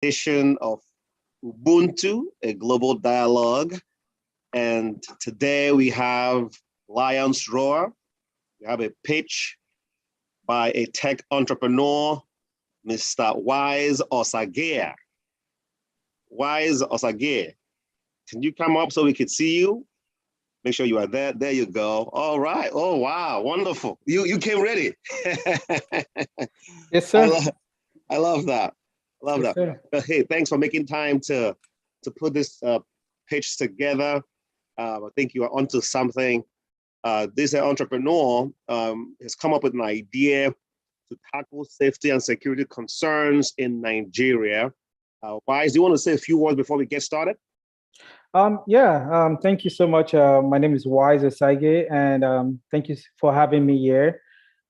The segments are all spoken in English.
edition of Ubuntu, a global dialogue. And today we have Lion's Roar. We have a pitch by a tech entrepreneur, Mr. Wise Osagie. Wise Osagie, can you come up so we can see you? Make sure you are there. There you go. All right. Oh, wow. Wonderful. You came ready. Yes, sir. I love that. I love that. Sir. But hey, thanks for making time to put this pitch together. I think you are onto something. This entrepreneur has come up with an idea to tackle safety and security concerns in Nigeria. Wise, do you want to say a few words before we get started? Thank you so much. My name is Wise Osagie, and thank you for having me here.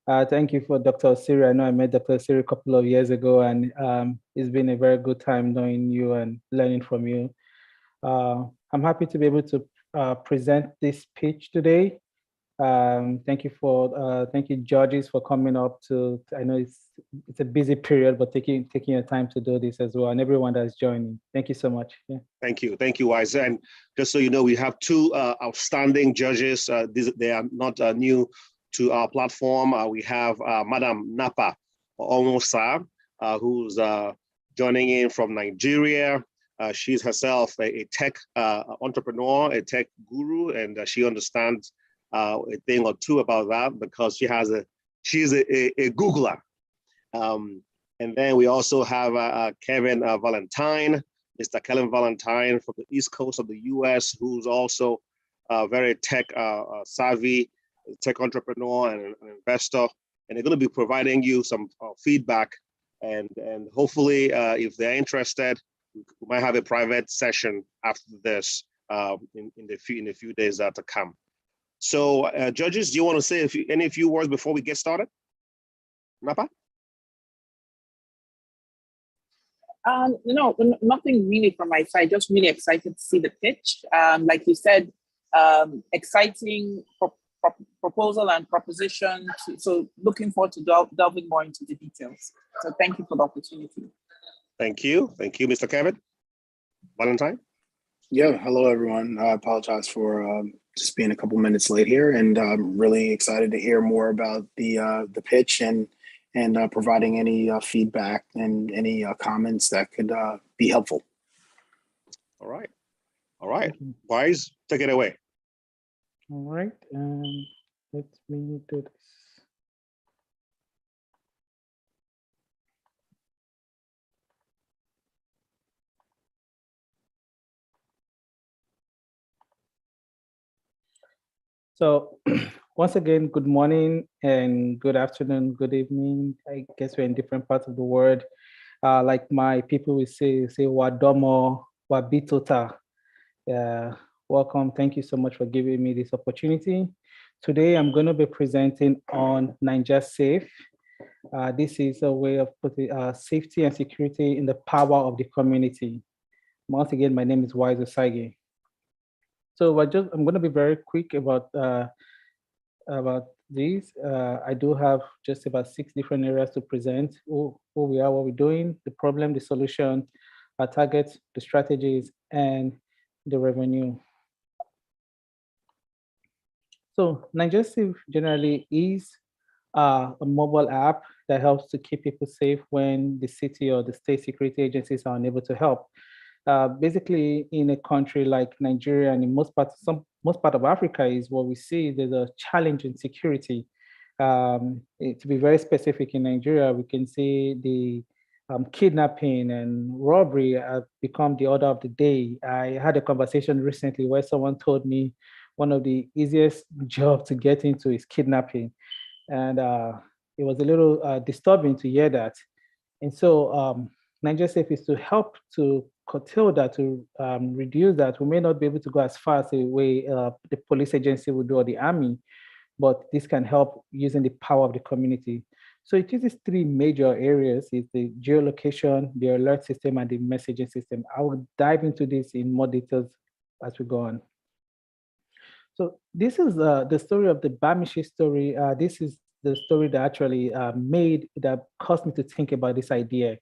Thank you for Dr. Osiri. I know I met Dr. Osiri a couple of years ago, and it's been a very good time knowing you and learning from you. I'm happy to be able to present this pitch today. Thank you judges for coming up to. I know it's a busy period, but taking your time to do this as well, and everyone that's joining. Thank you so much. Yeah. Thank you, Wise. And just so you know, we have two outstanding judges. They are not new to our platform. We have Madam Napa Omosa, who's joining in from Nigeria. She's herself a tech entrepreneur, a tech guru, and she understands a thing or two about that because she's a Googler. And then we also have Kevin Valentine, Mr. Kevin Valentine from the East Coast of the US, who's also very tech savvy, tech entrepreneur and an investor. And they're going to be providing you some feedback. And hopefully, if they're interested, we might have a private session after this in the few days to come. So, judges, do you want to say any few words before we get started? Napa? No, nothing really from my side. Just really excited to see the pitch. Like you said, exciting proposal and proposition. So looking forward to delving more into the details. So thank you for the opportunity. Thank you, Mr. Kevin Valentine. Yeah, hello everyone. I apologize for just being a couple minutes late here, and I'm really excited to hear more about the pitch and providing any feedback and any comments that could be helpful. All right. Wise, take it away. All right, let me do this. So once again, good morning and good afternoon, good evening. I guess we're in different parts of the world. Like my people will say Wadomo, Wabitota. Welcome. Thank you so much for giving me this opportunity. Today, I'm going to be presenting on Naija Safe. This is a way of putting safety and security in the power of the community. Once again, my name is Wise Osagie. So I'm going to be very quick about these. I do have just about 6 different areas to present: who we are, what we're doing, the problem, the solution, our targets, the strategies, and the revenue. So Naija Safe generally is a mobile app that helps to keep people safe when the city or the state security agencies are unable to help. Basically, in a country like Nigeria and in most part of Africa, is what we see. There's a challenge in security. To be very specific, in Nigeria, we can see the kidnapping and robbery have become the order of the day. I had a conversation recently where someone told me one of the easiest jobs to get into is kidnapping, and it was a little disturbing to hear that. And so, Naija Safe is to help to curtail that, to reduce that. We may not be able to go as far as the way the police agency would do or the army, but this can help using the power of the community. So it uses 3 major areas: it's the geolocation, the alert system, and the messaging system. I will dive into this in more details as we go on. So this is the story of the Bamishi story. This is the story that actually that caused me to think about this idea.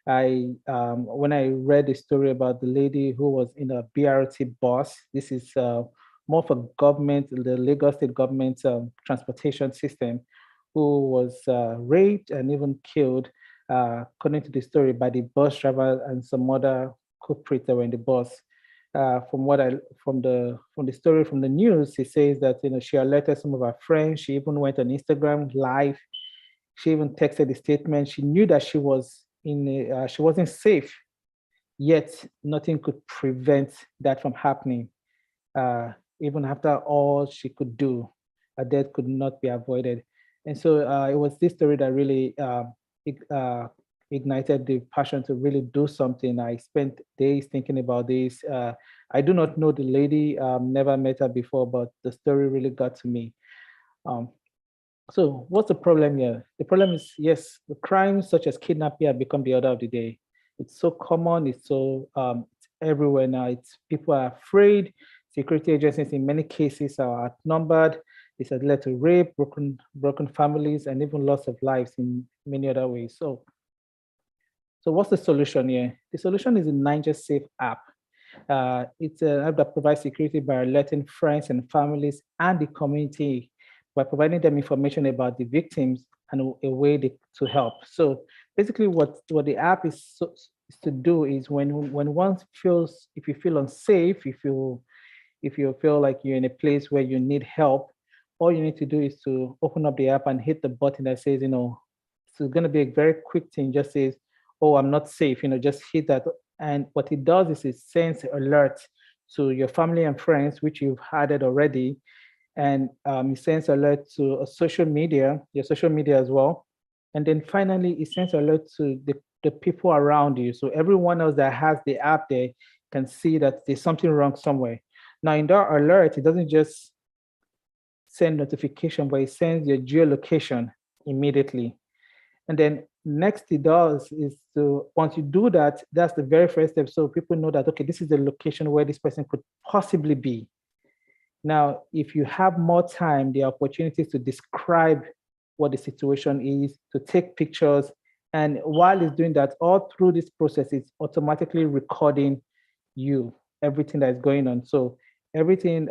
When I read the story about the lady who was in a BRT bus, this is more for government, the Lagos State government transportation system, who was raped and even killed, according to the story, by the bus driver and some other culprits that were in the bus. From the story from the news, it says that she alerted some of her friends. She even went on Instagram live. She even texted a statement. She knew that she wasn't safe, yet nothing could prevent that from happening. Even after all she could do, a death could not be avoided. And so it was this story that really ignited the passion to really do something. I spent days thinking about this. I do not know the lady, never met her before, but the story really got to me. So what's the problem here? The problem is, yes, the crimes such as kidnapping have become the order of the day. It's so common, it's it's everywhere now. People are afraid. Security agencies in many cases are outnumbered. This has led to rape, broken families, and even loss of lives in many other ways. So what's the solution here? The solution is the Naija Safe app. It's an app that provides security by alerting friends and families and the community by providing them information about the victims and a way to help. So basically what the app is to do is when one feels, if you feel unsafe, if you feel like you're in a place where you need help, all you need to do is to open up the app and hit the button that says, it's going to be a very quick thing, just says, oh, I'm not safe, just hit that. And what it does is it sends alerts to your family and friends, which you've added already. And it sends alert to your social media as well. And then finally, it sends alert to the people around you. So everyone else that has the app there can see that there's something wrong somewhere. Now in that alert, it doesn't just send notification, but it sends your geolocation immediately. And then next it does is once you do that, that's the very first step. So people know that, okay, this is the location where this person could possibly be. Now, if you have more time, the opportunities to describe what the situation is, to take pictures. And while it's doing that, all through this process, it's automatically recording everything that is going on. So everything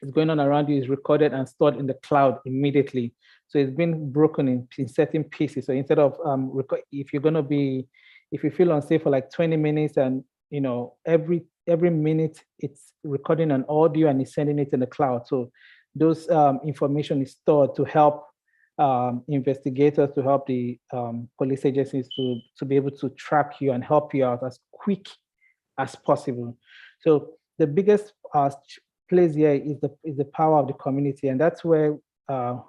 is going on around you is recorded and stored in the cloud immediately. So it's been broken in certain pieces. So instead of if you feel unsafe for like 20 minutes and every minute it's recording an audio and it's sending it in the cloud. So those information is stored to help investigators, to help the police agencies to be able to track you and help you out as quick as possible. So the biggest place here is the power of the community, and that's where the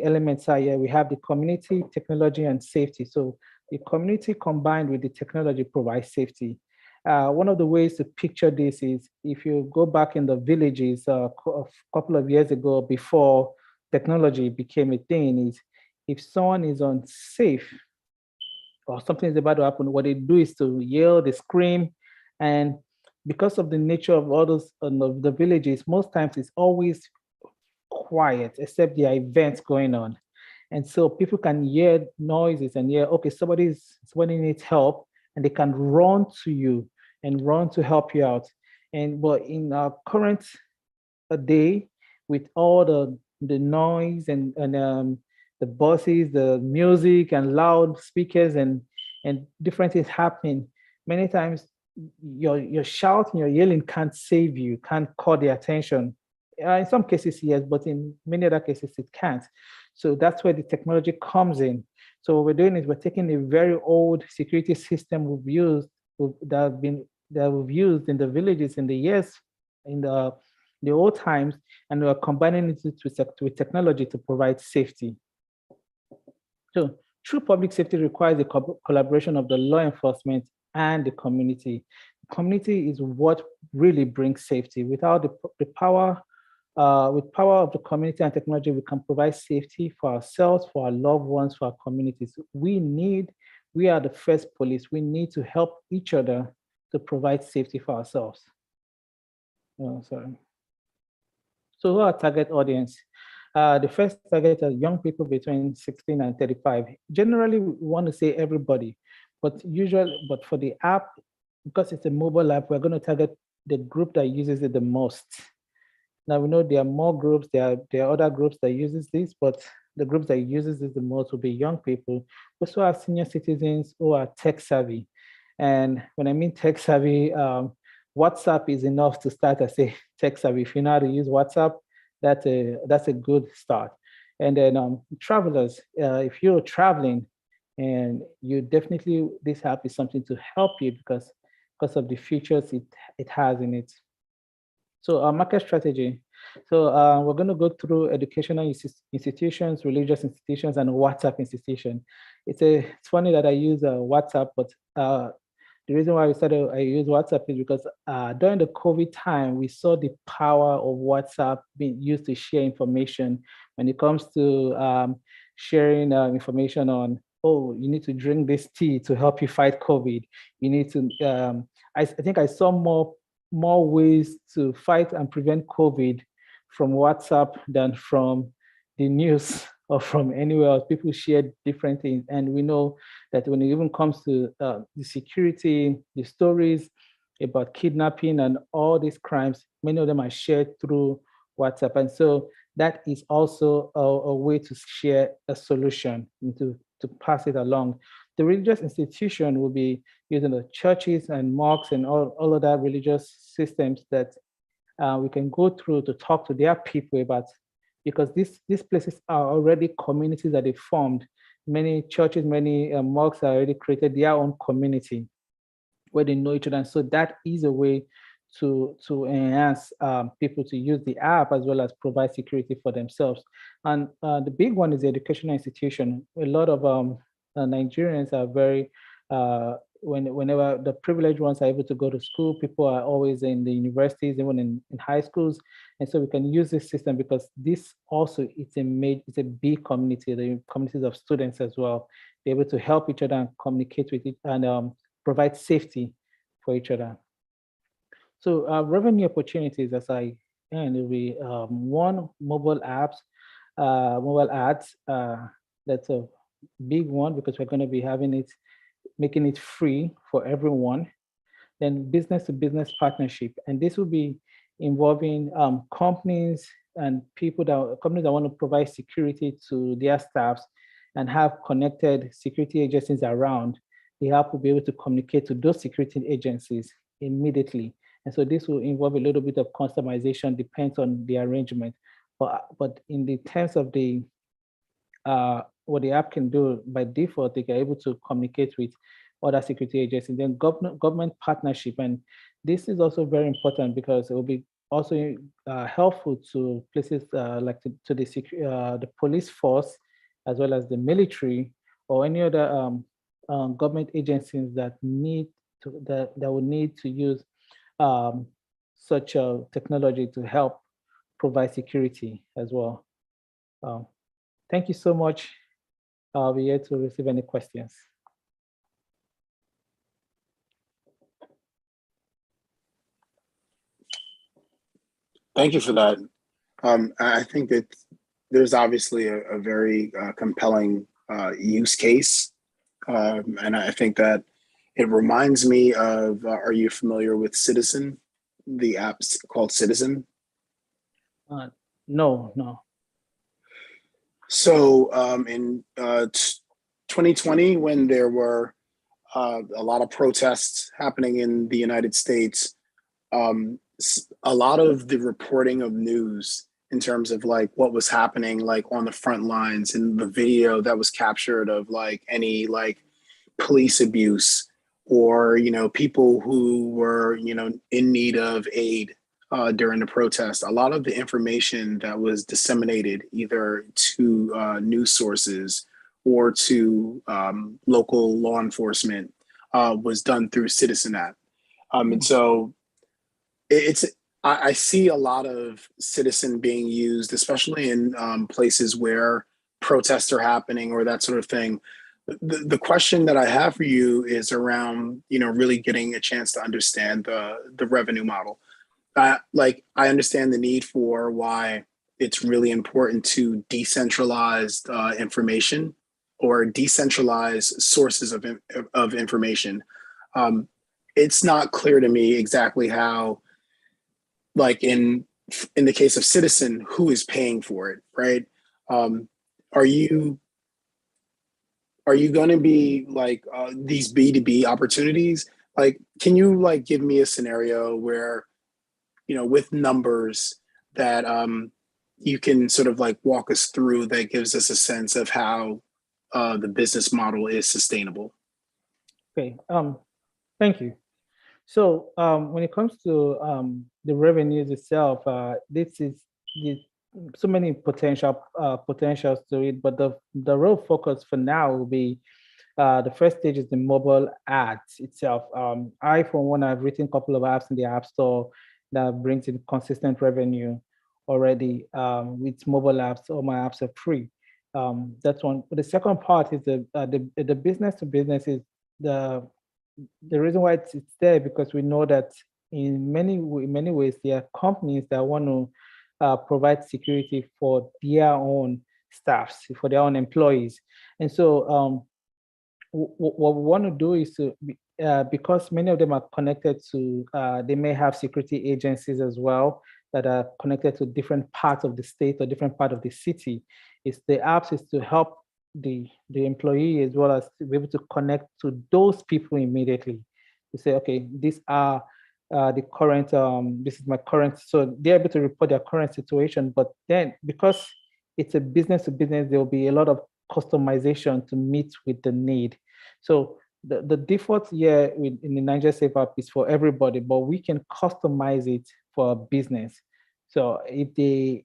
elements are here. We have the community, technology, and safety. So the community combined with the technology provides safety. One of the ways to picture this is if you go back in the villages a couple of years ago, before technology became a thing, is if someone is unsafe or something is about to happen, what they do is to yell, they scream. And because of the nature of all those the villages, most times it's always quiet, except there are events going on. And so people can hear noises and hear, okay, somebody needs help, and they can run to you and run to help you out. And but in our current day, with all the noise and the buses, the music and loud speakers and different things happening, many times your shouting, your yelling can't save you, can't call the attention. In some cases, yes, but in many other cases, it can't. So that's where the technology comes in. So what we're doing is we're taking a very old security system we've used in the villages in the years, in the old times, and we're combining it with technology to provide safety. So true public safety requires the collaboration of the law enforcement and the community. The community is what really brings safety. Without the power of the community and technology, we can provide safety for ourselves, for our loved ones, for our communities. We are the first police. We need to help each other to provide safety for ourselves. Oh, sorry. So who are our target audience? The first target are young people between 16 and 35. Generally, we want to say everybody, but for the app, because it's a mobile app, we're going to target the group that uses it the most. Now we know there are more groups, there are other groups that uses this, but the groups that uses this the most will be young people. We also have senior citizens who are tech savvy. And when I mean tech savvy, WhatsApp is enough to start as a tech savvy. If you know how to use WhatsApp, that's a good start. And then travelers, if you're traveling, and you definitely, this app is something to help you because of the features it has in it. So our market strategy. So we're going to go through educational institutions, religious institutions, and WhatsApp institution. It's funny that I use WhatsApp, but the reason why I use WhatsApp is because during the COVID time, we saw the power of WhatsApp being used to share information when it comes to sharing information on, oh, you need to drink this tea to help you fight COVID. You need to, I think I saw more ways to fight and prevent COVID from WhatsApp than from the news or from anywhere else. People share different things. And we know that when it even comes to the security, the stories about kidnapping and all these crimes, many of them are shared through WhatsApp. And so that is also a way to share a solution and to pass it along. The religious institution will be using the churches and mosques and all of that religious systems that we can go through to talk to their people about, because these places are already communities that they formed. Many churches, many mosques are already created their own community where they know each other. And so that is a way to enhance people to use the app as well as provide security for themselves. And the big one is the educational institution. A lot of Nigerians are very, whenever the privileged ones are able to go to school, people are always in the universities, even in high schools. And so we can use this system because this also, it's a big community, the communities of students as well. They're able to help each other and communicate with it and provide safety for each other. So revenue opportunities, as I and it will be one, mobile apps, mobile ads. That's a big one because we're going to be having it, making it free for everyone. Then business to business partnership, and this will be involving companies and companies that want to provide security to their staffs and have connected security agencies around. The app will be able to communicate to those security agencies immediately. And so this will involve a little bit of customization, depends on the arrangement. But in the terms of the what the app can do by default, they are able to communicate with other security agencies. Then government partnership, and this is also very important because it will be also helpful to places like to the police force, as well as the military or any other government agencies that will need to use such a technology to help provide security as well. Thank you so much. I'll be here to receive any questions. Thank you for that. I think that there's obviously a very compelling use case. And I think that it reminds me of, are you familiar with Citizen? The app's called Citizen? No. So in 2020, when there were a lot of protests happening in the United States, a lot of the reporting of news in terms of like what was happening like on the front lines and the video that was captured of like any like police abuse or, you know, people who were, you know, in need of aid during the protest, a lot of the information that was disseminated either to news sources or to local law enforcement was done through Citizen app. And so I see a lot of Citizen being used, especially in places where protests are happening or that sort of thing. The question that I have for you is around, you know, really getting a chance to understand the revenue model. I understand the need for why, it's really important to decentralize information or decentralize sources of information. It's not clear to me exactly how, like in the case of Citizen, who is paying for it, right? Are you going to be like these B2B opportunities? Like, can you like give me a scenario where, with numbers that you can sort of like walk us through that gives us a sense of how the business model is sustainable? Okay, thank you. So when it comes to the revenues itself, this is so many potentials to it, but the real focus for now will be the first stage is the mobile ads itself. I, for one, I've written a couple of apps in the App Store that brings in consistent revenue already with mobile apps. All my apps are free. That's one. But the second part is the business to business is the reason why it's there, because we know that in many ways there are companies that want to provide security for their own staffs, for their own employees. And so what we want to do is to, because many of them are connected to, they may have security agencies as well that are connected to different parts of the state or different part of the city. It's the apps is to help the employee as well as to be able to connect to those people immediately. To say, okay, these are the current, this is my current, so they're able to report their current situation. But then because it's a business to business, there will be a lot of customization to meet with the need. So the default here in the Naija Safe app is for everybody, but we can customize it for a business. So if there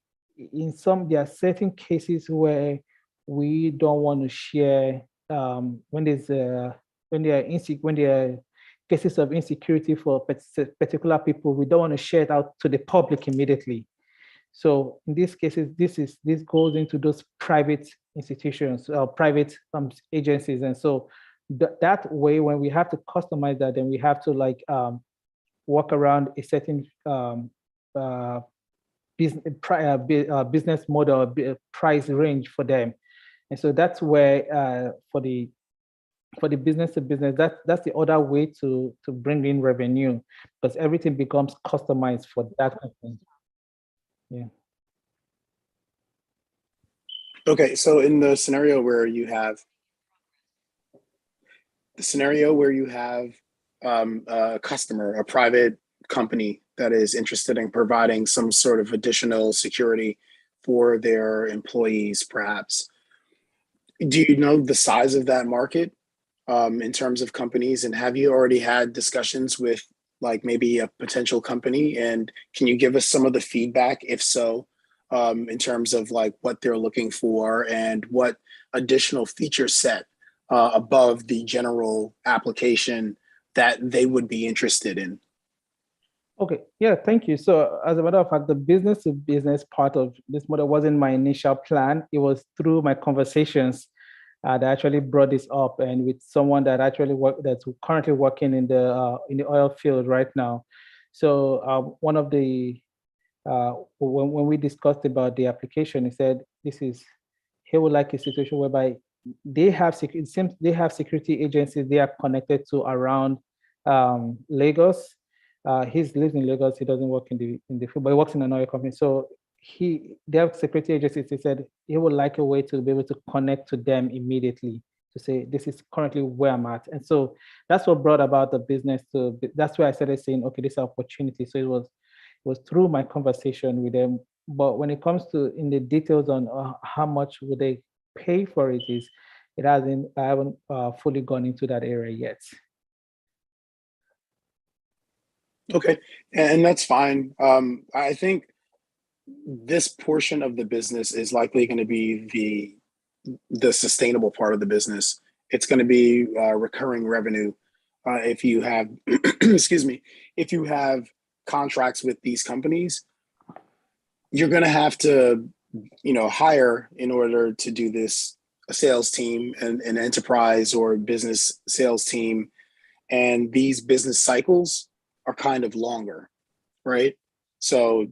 are certain cases where we don't want to share when there are cases of insecurity for particular people, we don't want to share it out to the public immediately. So in these cases, this goes into those private institutions, private agencies, and so that way, when we have to customize that, then we have to like work around a certain business model, price range for them. And so that's where for the business to business, that's the other way to bring in revenue, because everything becomes customized for that company. Yeah. Okay, so in the scenario where you have a customer, a private company that is interested in providing some sort of additional security for their employees, perhaps, do you know the size of that market in terms of companies? And have you already had discussions with like maybe a potential company? And can you give us some of the feedback, if so, in terms of like what they're looking for and what additional feature set above the general application that they would be interested in? Okay, yeah, thank you. So as a matter of fact, the business to business part of this model wasn't my initial plan. It was through my conversations that actually brought this up, and with someone that actually that's currently working in the oil field right now. So one of the when we discussed about the application, he said he would like a situation whereby it seems they have security agencies they are connected to around Lagos. He lives in Lagos. He doesn't work in the field, but he works in an oil company. So they have security agencies. He said he would like a way to be able to connect to them immediately to say, this is currently where I'm at. And so that's what brought about the business that's where I started saying, okay, this is an opportunity. So it was through my conversation with them. But when it comes to in the details on how much would they pay for it, I haven't fully gone into that area yet. Okay, and that's fine. I think this portion of the business is likely going to be the sustainable part of the business. It's going to be recurring revenue. If you have, excuse me, if you have contracts with these companies, you're going to have to, hire in order to do this, a sales team, an enterprise or business sales team, and these business cycles are kind of longer, right? So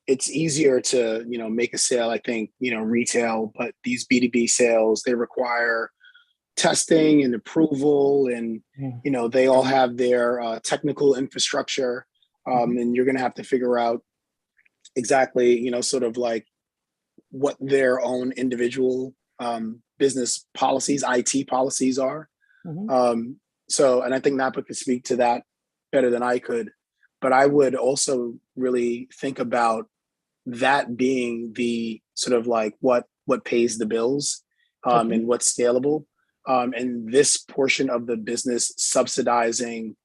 it's easier to, make a sale, I think, retail, but these B2B sales, they require testing and approval, and, they all have their technical infrastructure. And you're going to have to figure out exactly, sort of like what their own individual business policies, IT policies are. And I think Napa could speak to that better than I could. But I would also really think about that being the sort of like what pays the bills, and what's scalable. And this portion of the business subsidizing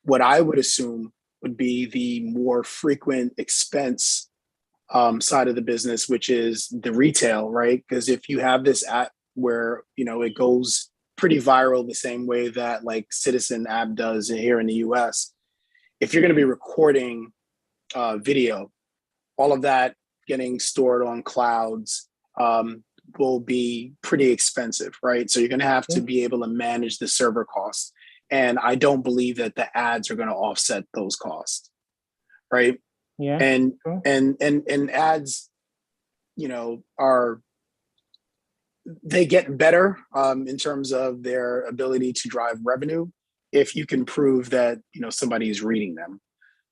what I would assume would be the more frequent expense side of the business, which is the retail, right? Because if you have this app where, it goes pretty viral the same way that like Citizen app does here in the US, if you're going to be recording video, all of that getting stored on clouds will be pretty expensive, right? So you're going to have to be able to manage the server costs. And I don't believe that the ads are going to offset those costs, right? Yeah. And ads, they get better in terms of their ability to drive revenue if you can prove that, somebody is reading them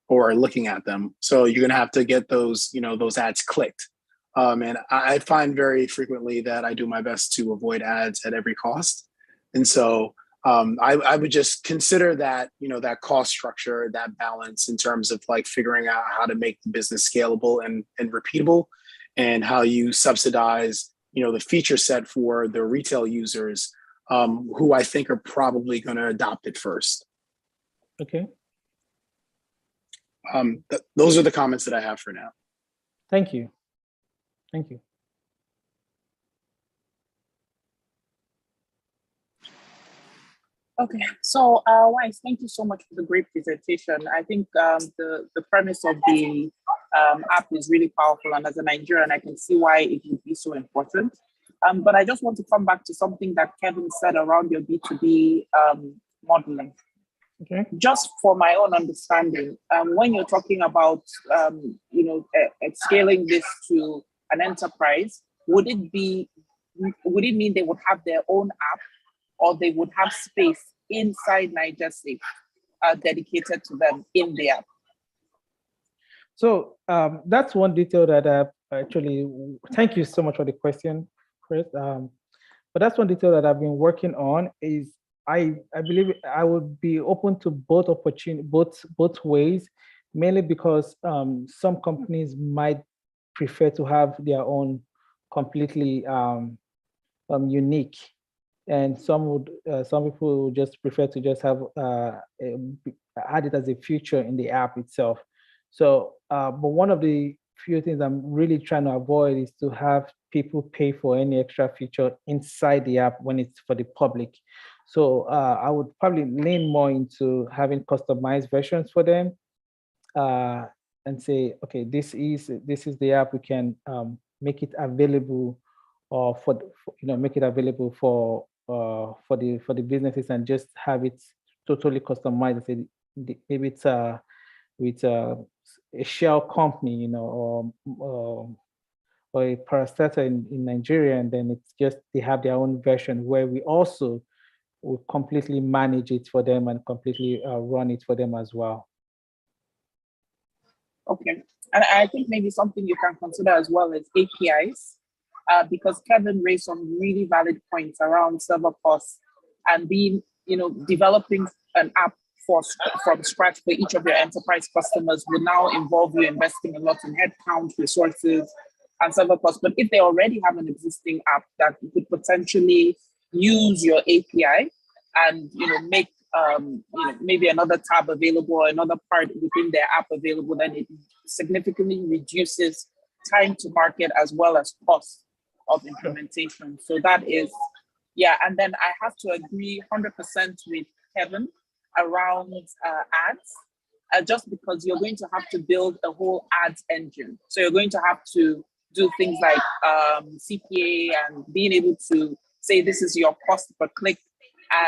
or looking at them. So you're going to have to get those, those ads clicked. And I find very frequently that I do my best to avoid ads at every cost. And so I would just consider that, that cost structure, that balance in terms of like figuring out how to make the business scalable and repeatable, and how you subsidize, the feature set for the retail users who I think are probably going to adopt it first. Okay. Those are the comments that I have for now. Thank you. Thank you. Okay, so Wise, thank you so much for the great presentation. I think the premise of the app is really powerful, and as a Nigerian, I can see why it would be so important. But I just want to come back to something that Kevin said around your B2B modeling. Okay. Just for my own understanding, when you're talking about scaling this to an enterprise, would it mean they would have their own app, or they would have space inside Naija Safe dedicated to them in the app? So that's one detail that actually, thank you so much for the question, Chris. But that's one detail that I've been working on. Is I believe I would be open to both both ways, mainly because some companies might prefer to have their own completely unique, and some people would just prefer to just have add it as a feature in the app itself. So, but one of the few things I'm really trying to avoid is to have people pay for any extra feature inside the app when it's for the public. So I would probably lean more into having customized versions for them, and say, okay, this is the app. We can make it available, or make it available for the businesses, and just have it totally customized. Say maybe it's with a shell company, or a parastatal in Nigeria, and then it's just they have their own version where we also will completely manage it for them and completely run it for them as well. Okay, and I think maybe something you can consider as well is APIs, because Kevin raised some really valid points around server costs, and developing an app from scratch for each of your enterprise customers will now involve you investing a lot in headcount, resources, and server costs. But if they already have an existing app that you could potentially use your API and make maybe another tab available or another part within their app available, then it significantly reduces time to market as well as cost of implementation. So that is, yeah. And then I have to agree 100% with Kevin around ads, just because you're going to have to build a whole ads engine. So you're going to have to do things like CPA and being able to say this is your cost per click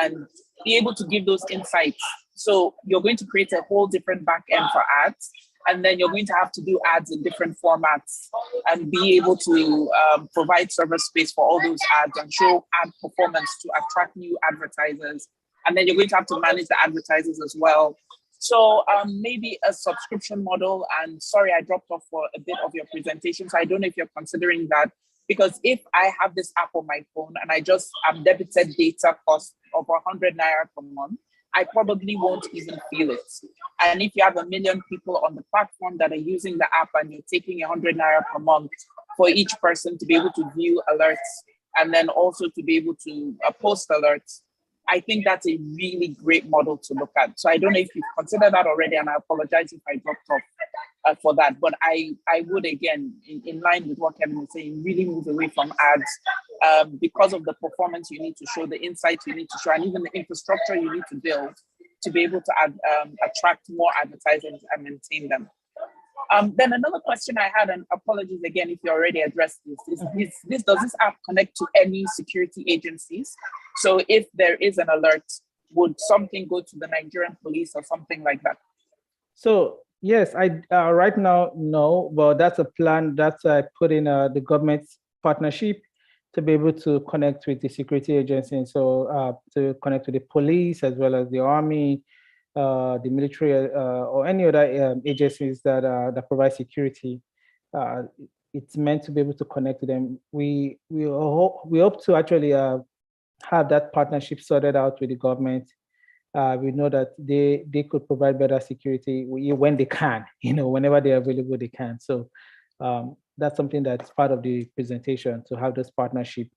and be able to give those insights. So you're going to create a whole different back end for ads. and then you're going to have to do ads in different formats and be able to provide server space for all those ads and show ad performance to attract new advertisers. And then you're going to have to manage the advertisers as well. So maybe a subscription model. And sorry, I dropped off for a bit of your presentation. So I don't know if you're considering that, because if I have this app on my phone and I just am debited data cost of 100 Naira per month, I probably won't even feel it. And if you have 1 million people on the platform that are using the app and you're taking 100 Naira per month for each person to be able to view alerts and then also to be able to post alerts, I think that's a really great model to look at. So I don't know if you've considered that already, and I apologize if I dropped off for that. But I would, again, in line with what Kevin was saying, really move away from ads because of the performance you need to show, the insights you need to show, and even the infrastructure you need to build to be able to attract more advertisers and maintain them. Then another question I had, and apologies again if you already addressed this, is does this app connect to any security agencies? So if there is an alert, would something go to the Nigerian police or something like that? So yes, I right now, no, but that's a plan that I put in the government's partnership to be able to connect with the security agencies. So to connect with the police as well as the army, the military, or any other agencies that that provide security. It's meant to be able to connect to them. We hope to actually have that partnership sorted out with the government. We know that they could provide better security when they can, whenever they're available, they can. So that's something that's part of the presentation, to have this partnership.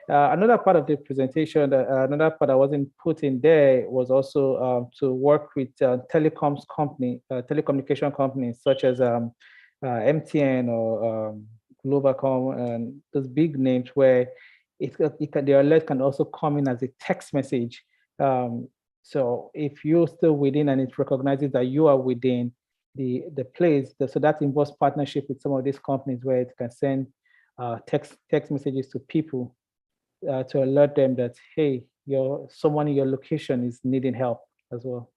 Another part of the presentation, another part I wasn't put in there, was also to work with telecommunication companies such as MTN or Globacom, and those big names where the alert can also come in as a text message. So if you're still within and it recognizes that you are within the place, so that involves partnership with some of these companies where it can send text messages to people to alert them that, hey, someone in your location is needing help as well.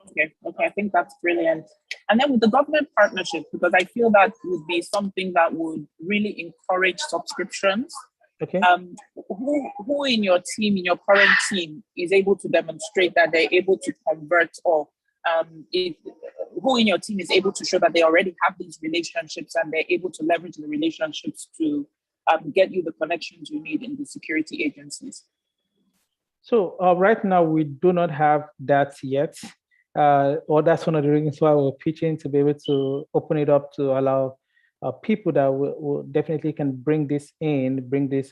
Okay, I think that's brilliant. And then with the government partnership, because I feel that would be something that would really encourage subscriptions. Okay. Who in your team, in your current team, is able to demonstrate that they're able to convert, or who in your team is able to show that they already have these relationships and they're able to leverage the relationships to get you the connections you need in the security agencies? So right now we do not have that yet. Or that's one of the reasons why we're pitching, to be able to open it up to allow people that will definitely can bring this in, bring this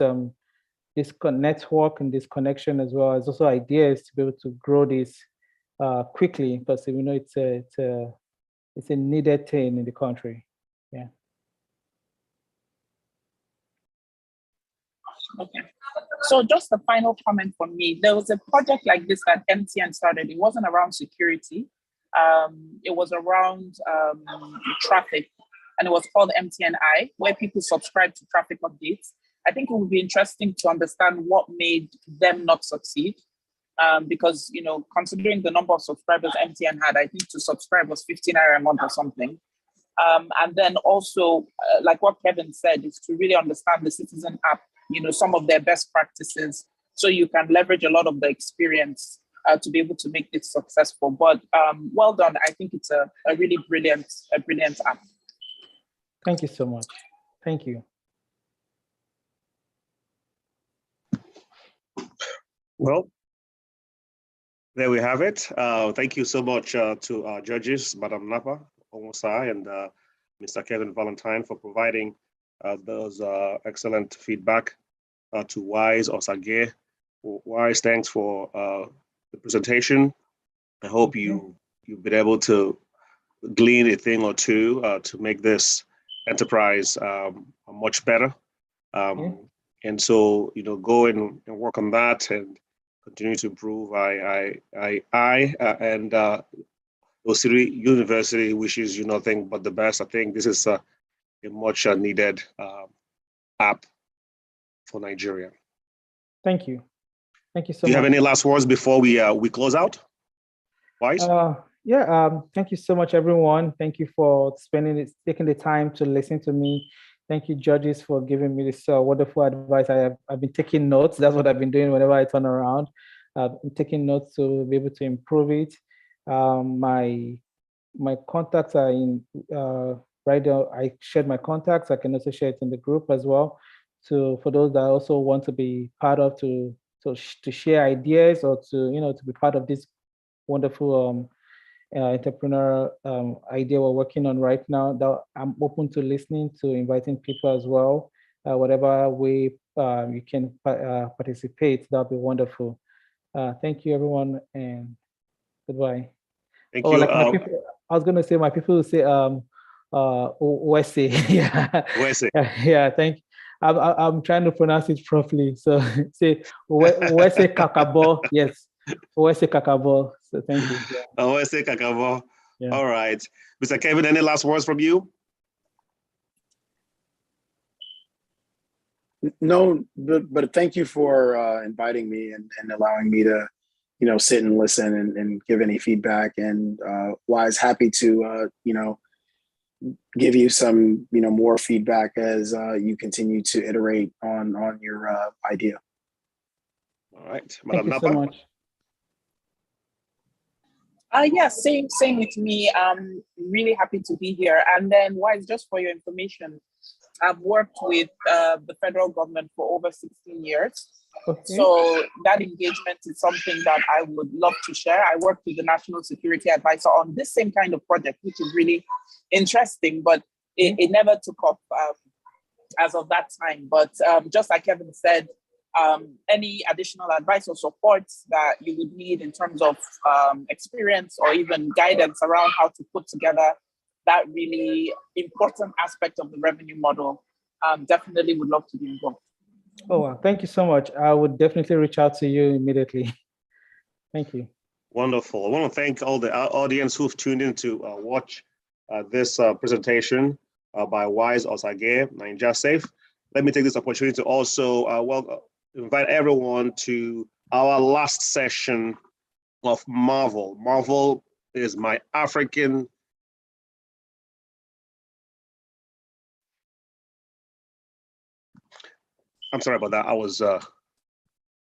this network and this connection, as well as also ideas to be able to grow this quickly, because we know it's a needed thing in the country. Yeah. Okay. So just a final comment from me. There was a project like this that MTN started. It wasn't around security. It was around traffic, and it was called MTNI, where people subscribe to traffic updates. I think it would be interesting to understand what made them not succeed. Because, considering the number of subscribers MTN had, I think to subscribe was 15 Naira a month or something. And then also, like what Kevin said, is to really understand the Citizen app, some of their best practices, so you can leverage a lot of the experience to be able to make this successful. But well done. I think it's a really brilliant app. Thank you so much. Thank you. Well, there we have it. Thank you so much to our judges, Madam Napa, Osagie, and Mr. Kevin Valentine, for providing those excellent feedback to Wise, Osagie. Wise, thanks for the presentation. I hope you've been able to glean a thing or two to make this enterprise much better. And so, go and work on that and continue to improve. I and Osagie University wishes you nothing but the best. I think this is a much needed app for Nigeria. Thank you. Thank you so much. Do you have any last words before we close out? Wise? Yeah, thank you so much, everyone. Thank you for taking the time to listen to me. Thank you, judges, for giving me this wonderful advice. I've been taking notes. That's what I've been doing whenever I turn around. I'm taking notes to be able to improve it. My contacts are in right now. I shared my contacts. I can also share it in the group as well. So for those that also want to be part of to share ideas or to be part of this wonderful entrepreneur idea we're working on right now, that I'm open to listening, to inviting people as well. Whatever way you can participate, that'll be wonderful. Thank you, everyone, and goodbye. Thank Oh, you. like my people, I was gonna say my people will say Wese. Yeah. Wese. Yeah, thank you. I'm trying to pronounce it properly. So say Wese Kakabo. Yes. Wese Kakabo. So thank you. Yeah. Wese Kakabo. Yeah. All right. Mr. Kevin, any last words from you? No, but thank you for inviting me and allowing me to, sit and listen and give any feedback. And Wise, happy to, give you some, more feedback as you continue to iterate on your idea. All right, Thank Madam you so Napa. much. Yeah, same with me. I'm really happy to be here. And then, Wise, just for your information, I've worked with the federal government for over 16 years. Okay. So that engagement is something that I would love to share. I worked with the National Security Advisor on this same kind of project, which is really interesting, but it never took up as of that time. But just like Kevin said, any additional advice or support that you would need in terms of experience or even guidance around how to put together that really important aspect of the revenue model, definitely would love to be involved. Oh, wow. Thank you so much. I would definitely reach out to you immediately. Thank you. Wonderful. I want to thank all the audience who've tuned in to watch this presentation by Wise Osagie, Naija Safe. Let me take this opportunity to also invite everyone to our last session of Marvel. Marvel is my African I'm sorry about that.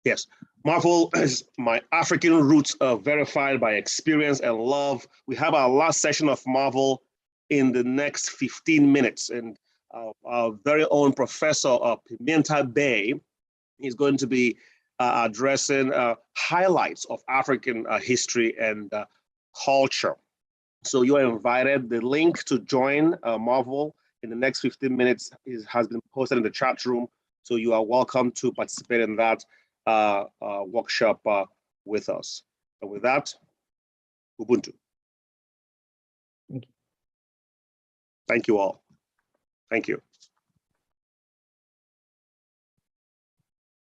Yes. Marvel is my African roots verified by experience and love. We have our last session of Marvel in the next 15 minutes. And our very own Professor Pimenta Bay is going to be addressing highlights of African history and culture. So you are invited. The link to join Marvel in the next 15 minutes has been posted in the chat room. So you are welcome to participate in that workshop with us. And with that, Ubuntu. Thank you. Thank you all. Thank you.